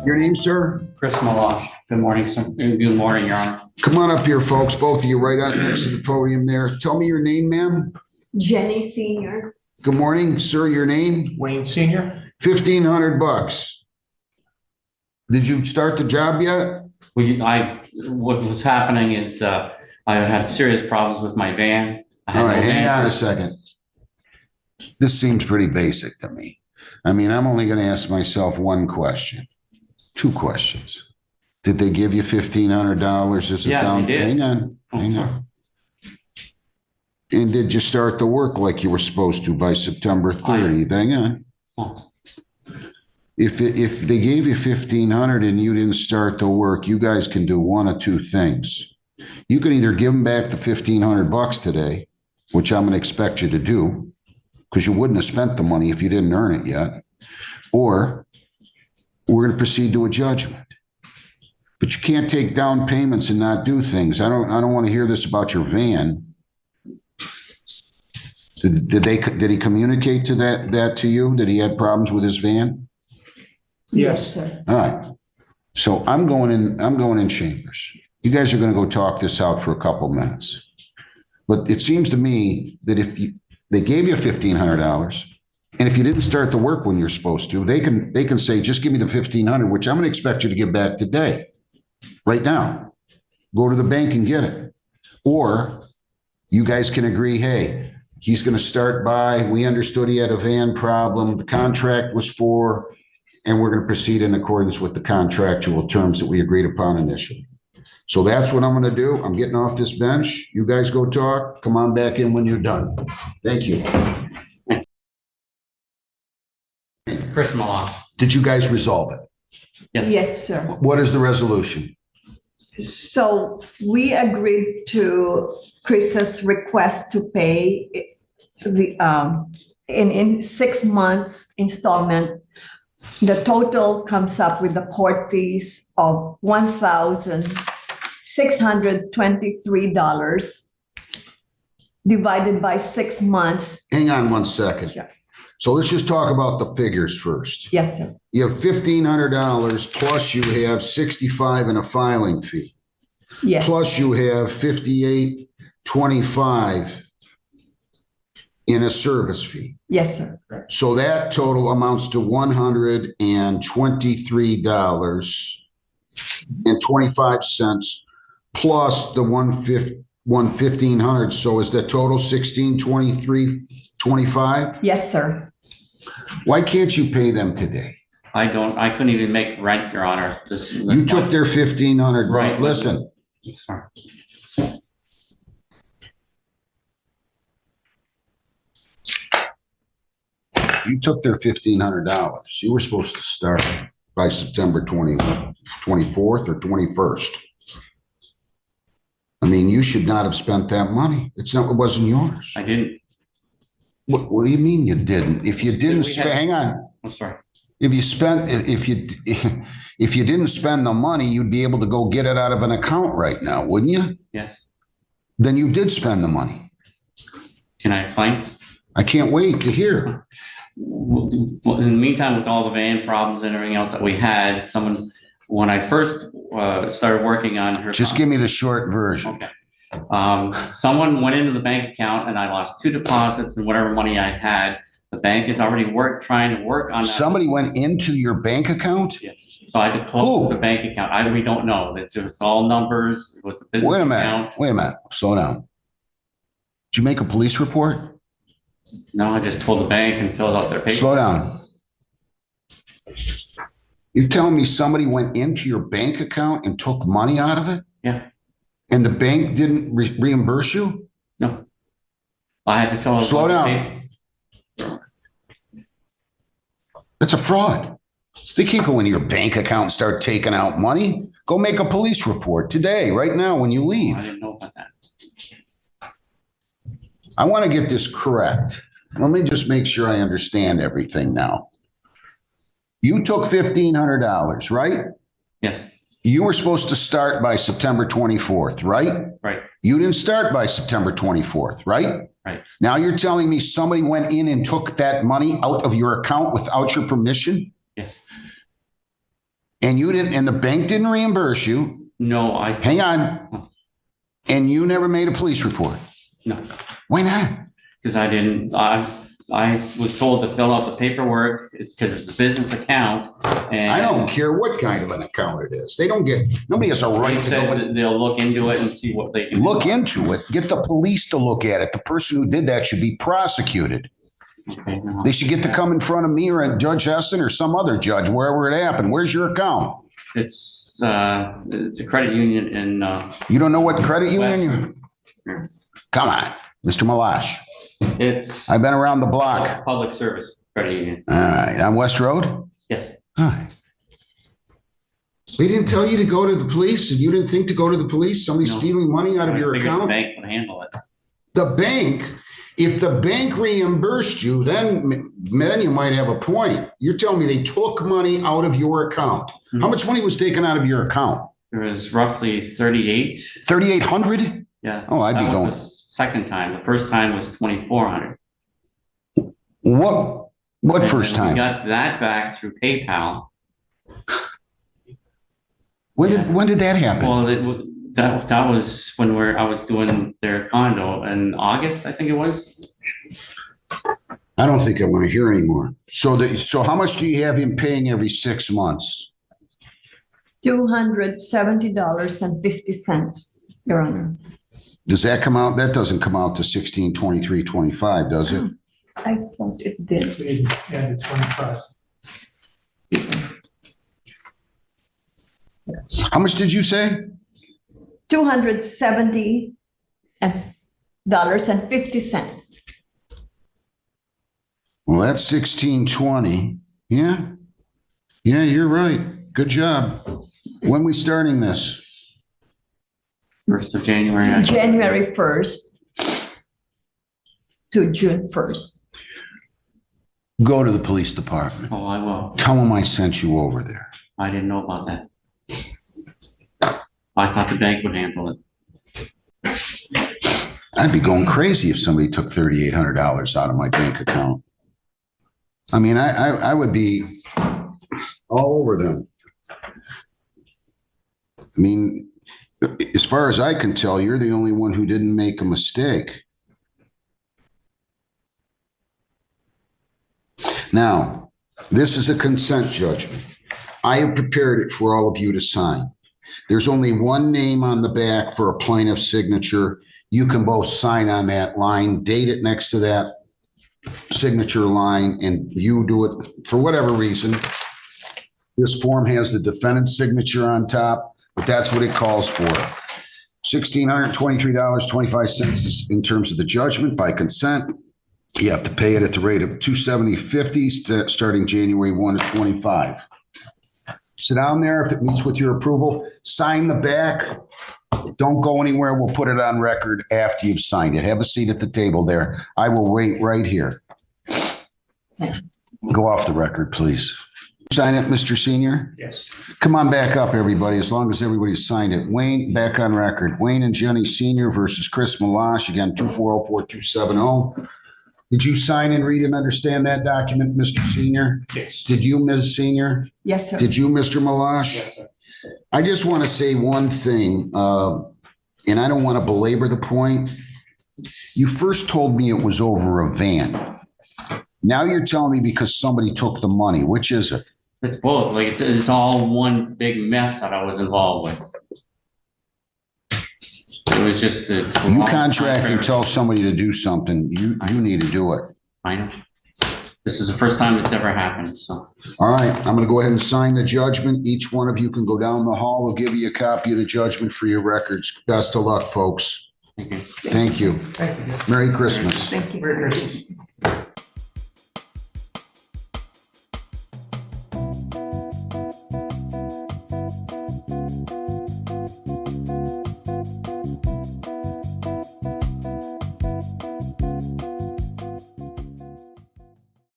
Your name, sir? Chris Malosh. Good morning, sir. Good morning, Your Honor. Come on up here, folks, both of you, right out next to the podium there. Tell me your name, ma'am. Jenny Senior. Good morning, sir. Your name? Wayne Senior. $1,500. Did you start the job yet? What was happening is I had serious problems with my van. All right, hang on a second. This seems pretty basic to me. I mean, I'm only going to ask myself one question, two questions. Did they give you $1,500 as a down payment? Hang on. And did you start the work like you were supposed to by September 30th? Hang on. If they gave you $1,500 and you didn't start the work, you guys can do one of two things. You can either give them back the $1,500 today, which I'm going to expect you to do, because you wouldn't have spent the money if you didn't earn it yet, or we're going to proceed to a judgment. But you can't take down payments and not do things. I don't want to hear this about your van. Did he communicate to that to you, that he had problems with his van? Yes, sir. All right. So I'm going in chambers. You guys are going to go talk this out for a couple minutes. But it seems to me that if they gave you $1,500, and if you didn't start the work when you're supposed to, they can say, just give me the $1,500, which I'm going to expect you to give back today, right now. Go to the bank and get it. Or you guys can agree, hey, he's going to start by, we understood he had a van problem, the contract was for, and we're going to proceed in accordance with the contractual terms that we agreed upon initially. So that's what I'm going to do. I'm getting off this bench. You guys go talk. Come on back in when you're done. Thank you. Chris Malosh. Did you guys resolve it? Yes. Yes, sir. What is the resolution? So we agreed to Chris's request to pay the in 6 months installment. The total comes up with the court fees of $1,623 divided by 6 months. Hang on one second. Sure. So let's just talk about the figures first. Yes, sir. You have $1,500 plus you have $65 in a filing fee. Yes. Plus you have $58.25 in a service fee. Yes, sir. So that total amounts to $123.25 plus the $1,500. So is that total $1,623.25? Yes, sir. Why can't you pay them today? I couldn't even make rent, Your Honor. You took their $1,500. Right. Listen. Sorry. You took their $1,500. You were supposed to start by September 24th or 21st. I mean, you should not have spent that money. It wasn't yours. I didn't. What do you mean you didn't? If you didn't spend, hang on. I'm sorry. If you didn't spend the money, you'd be able to go get it out of an account right now, wouldn't you? Yes. Then you did spend the money. Can I explain? I can't wait to hear. Well, in the meantime, with all the van problems and everything else that we had, when I first started working on her. Just give me the short version. Okay. Someone went into the bank account and I lost 2 deposits and whatever money I had. The bank is already trying to work on that. Somebody went into your bank account? Yes. So I had to close the bank account. We don't know. It's just all numbers. It was a business account. Wait a minute. Slow down. Did you make a police report? No, I just told the bank and filled out their paper. Slow down. You're telling me somebody went into your bank account and took money out of it? Yeah. And the bank didn't reimburse you? No. I had to fill out. Slow down. That's a fraud. They can't go into your bank account and start taking out money. Go make a police report today, right now, when you leave. I didn't know about that. I want to get this correct. Let me just make sure I understand everything now. You took $1,500, right? Yes. You were supposed to start by September 24th, right? Right. You didn't start by September 24th, right? Right. Now you're telling me somebody went in and took that money out of your account without your permission? Yes. And you didn't, and the bank didn't reimburse you. No, Hang on. And you never made a police report. no, Why not? because I didn't, I was told to fill out the paperwork. It's because it's a business account and. I don't care what kind of an account it is. They don't get, nobody has a They right to said go that they'll look into it and see what they can. look do. into it. Get the police to look at it. The person who did that should be prosecuted. Okay, no. They should get to come in front of me or Judge Heston or some other judge, wherever it happened. Where's your account? It's a credit union in, You don't know what credit union you, West. come on, Mr. Malash. It's I've been around the block. public service credit union. All right, on West Road? Yes. All right. They didn't tell you to go to the police and you didn't think to go to the police? Somebody No. stealing money out of I your figured the account? bank would handle it. The bank, if the bank reimbursed you, then you might have a point. You're telling me they took money out of your account. How much money was taken out of your account? There was roughly 38. 3,800? Yeah. Oh, I'd be That was going. the second time. The first time was 2,400. What And first then we time? got that back through PayPal. When did that happen? Well, that was when I was doing their condo in August, I think it was. I don't think I want to hear anymore. So how much do you have him paying every 6 months? $270.50, Your Honor. Does that come out? That doesn't come out to 1623.25, does it? I thought it did. We added 25. How much did you say? $270.50. Well, that's 1620. Yeah. Yeah, you're right. Good job. When we starting this? 1st of January. I- January 1st to June 1st. Go to the police department. Oh, I will. Tell them I sent you over there. I didn't know about that. I thought the bank would handle it. I'd be going crazy if somebody took $3,800 out of my bank account. I mean, I would be all over them. I mean, as far as I can tell, you're the only one who didn't make a mistake. Now, this is a consent judgment. I have prepared it for all of you to sign. There's only one name on the back for a plaintiff's signature. You can both sign on that line, date it next to that signature line, and you do it for whatever reason. This form has the defendant's signature on top, but that's what it calls for. $1,623.25 is in terms of the judgment by consent. You have to pay it at the rate of $270.50 starting January 1 of 25. Sit down there. If it meets with your approval, sign the back. Don't go anywhere. We'll put it on record after you've signed it. Have a seat at the table there. I will wait right here. Go off the record, please. Sign it, Mr. Senior. Yes. Come on back up, everybody, as long as everybody's signed it. Wayne, back on record. Wayne and Jenny Senior versus Chris Malash, again, 2404270. Did you sign and read and understand that document, Mr. Senior? Yes. Did you, Ms. Senior? Yes, sir. Did you, Mr. Malash? Yes, sir. I just want to say one thing, and I don't want to belabor the point. You first told me it was over a van. Now you're telling me because somebody took the money. Which is it? It's both. Like it's all one big mess that I was involved with. It was just a. You contract and tell somebody to do something, you need to do it. I know. This is the first time it's ever happened, so. All right, I'm going to go ahead and sign the judgment. Each one of you can go down the hall. We'll give you a copy of the judgment for your records. Best of luck, folks. Thank you. Thank you. Thank you. Merry Christmas. Thank you. Merry Christmas.